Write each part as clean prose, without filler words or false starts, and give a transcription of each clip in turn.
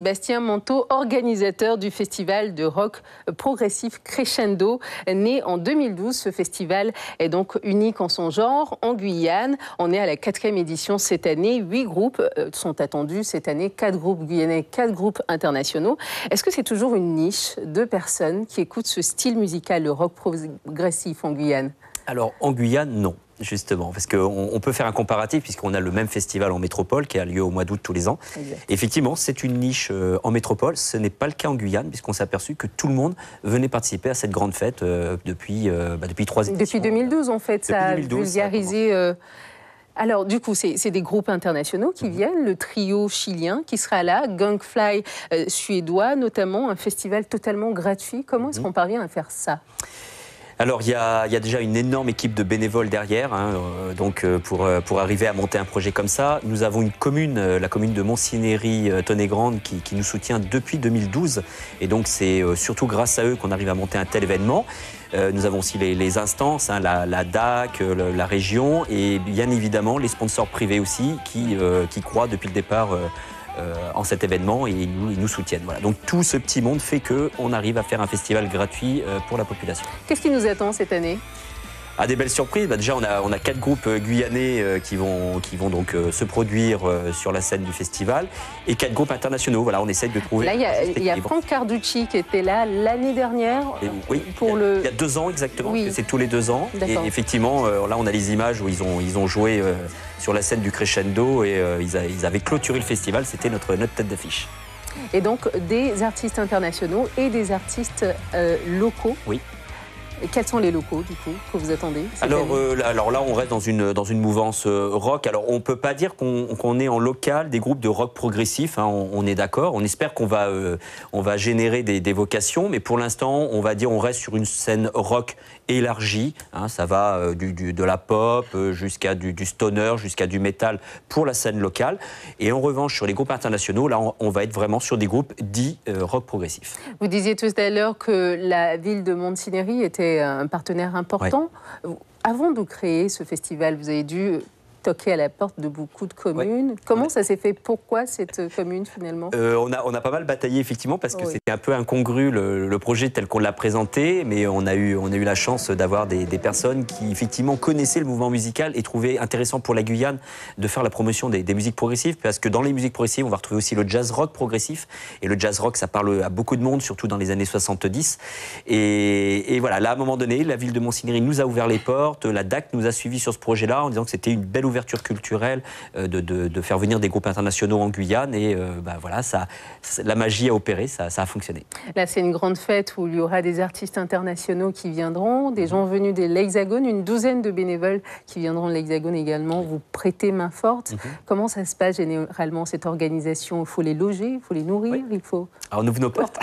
Bastien Manteau, organisateur du festival de rock progressif Crescendo, né en 2012. Ce festival est donc unique en son genre en Guyane. On est à la 4e édition cette année. 8 groupes sont attendus cette année, 4 groupes guyanais, 4 groupes internationaux. Est-ce que c'est toujours une niche de personnes qui écoutent ce style musical, le rock progressif en Guyane? Alors en Guyane, non. Justement, parce qu'on peut faire un comparatif puisqu'on a le même festival en métropole qui a lieu au mois d'août tous les ans. Exact. Effectivement, c'est une niche en métropole. Ce n'est pas le cas en Guyane puisqu'on s'est aperçu que tout le monde venait participer à cette grande fête depuis 3 éditions. Depuis 2012, en fait, ça a vulgarisé... Alors, du coup, c'est des groupes internationaux qui viennent, le trio chilien qui sera là, Gangfly suédois, notamment un festival totalement gratuit. Comment est-ce qu'on parvient à faire ça ? Alors, il y a déjà une énorme équipe de bénévoles derrière, pour arriver à monter un projet comme ça. Nous avons une commune, la commune de Montsinéry-Tonnegrande, qui nous soutient depuis 2012. Et donc, c'est surtout grâce à eux qu'on arrive à monter un tel événement. Nous avons aussi les instances, la DAC, la région et bien évidemment les sponsors privés aussi qui croient depuis le départ en cet événement et ils nous soutiennent. Voilà. Donc tout ce petit monde fait qu'on arrive à faire un festival gratuit pour la population. Qu'est-ce qui nous attend cette année ? Des belles surprises. Déjà, on a 4 groupes guyanais qui vont donc se produire sur la scène du festival et 4 groupes internationaux. Voilà, on essaye de trouver. Là, il y a Franck Carducci qui était là l'année dernière. Oui, il y a 2 ans exactement. Oui. C'est tous les 2 ans. Et effectivement, là, on a les images où ils ont joué sur la scène du Crescendo et ils avaient clôturé le festival. C'était notre tête d'affiche. Et donc, des artistes internationaux et des artistes locaux. Oui. Et quels sont les locaux, du coup, que vous attendez alors là, on reste dans une mouvance rock. Alors, on ne peut pas dire qu'on est en local des groupes de rock progressif, hein, on est d'accord. On espère qu'on va générer des vocations, mais pour l'instant, on va dire on reste sur une scène rock élargie. Hein, ça va de la pop jusqu'à du stoner, jusqu'à du métal pour la scène locale. Et en revanche, sur les groupes internationaux, là, on va être vraiment sur des groupes dits rock progressif. Vous disiez tout à l'heure que la ville de Montsinéry était un partenaire important. Ouais. Avant de créer ce festival, vous avez dû toquer à la porte de beaucoup de communes. Ouais. Comment ça s'est fait? Pourquoi cette commune finalement? On a pas mal bataillé effectivement parce que c'était un peu incongru le projet tel qu'on l'a présenté, mais on a eu la chance d'avoir des personnes qui effectivement connaissaient le mouvement musical et trouvaient intéressant pour la Guyane de faire la promotion des musiques progressives, parce que dans les musiques progressives on va retrouver aussi le jazz rock progressif, et le jazz rock ça parle à beaucoup de monde, surtout dans les années 70, et voilà, là à un moment donné la ville de Montsinéry nous a ouvert les portes, la DAC nous a suivis sur ce projet-là en disant que c'était une belle ouverture culturelle de faire venir des groupes internationaux en Guyane, et voilà, la magie a opéré, ça a fonctionné. Là, c'est une grande fête où il y aura des artistes internationaux qui viendront, des gens venus de l'Hexagone, une douzaine de bénévoles qui viendront de l'Hexagone également. Vous prêtez main forte. Comment ça se passe généralement, cette organisation? Il faut les loger, il faut les nourrir, il faut... Alors, on ouvre nos portes.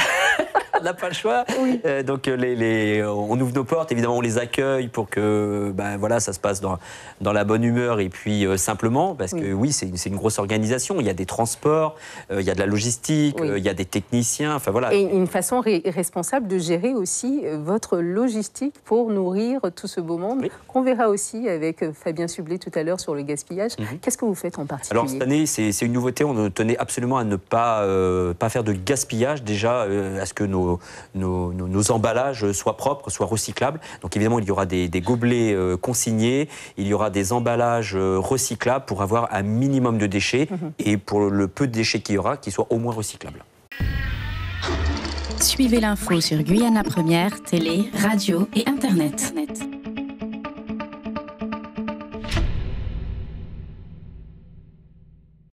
On n'a pas le choix. Oui. Donc on ouvre nos portes, évidemment on les accueille pour que voilà, ça se passe dans la bonne humeur et puis simplement, parce que oui, c'est une grosse organisation. Il y a des transports, il y a de la logistique, il y a des techniciens, enfin voilà. Et une façon responsable de gérer aussi votre logistique pour nourrir tout ce beau monde, qu'on verra aussi avec Fabien Sublet tout à l'heure sur le gaspillage. Qu'est-ce que vous faites en particulier? Alors cette année, c'est une nouveauté, on tenait absolument à ne pas faire de gaspillage, déjà à ce que nos emballages soient propres, soient recyclables. Donc évidemment, il y aura des gobelets consignés, il y aura des emballages recyclables pour avoir un minimum de déchets et pour le peu de déchets qu'il y aura, qu'ils soient au moins recyclables. Suivez l'info sur Guyana Première, télé, radio et Internet.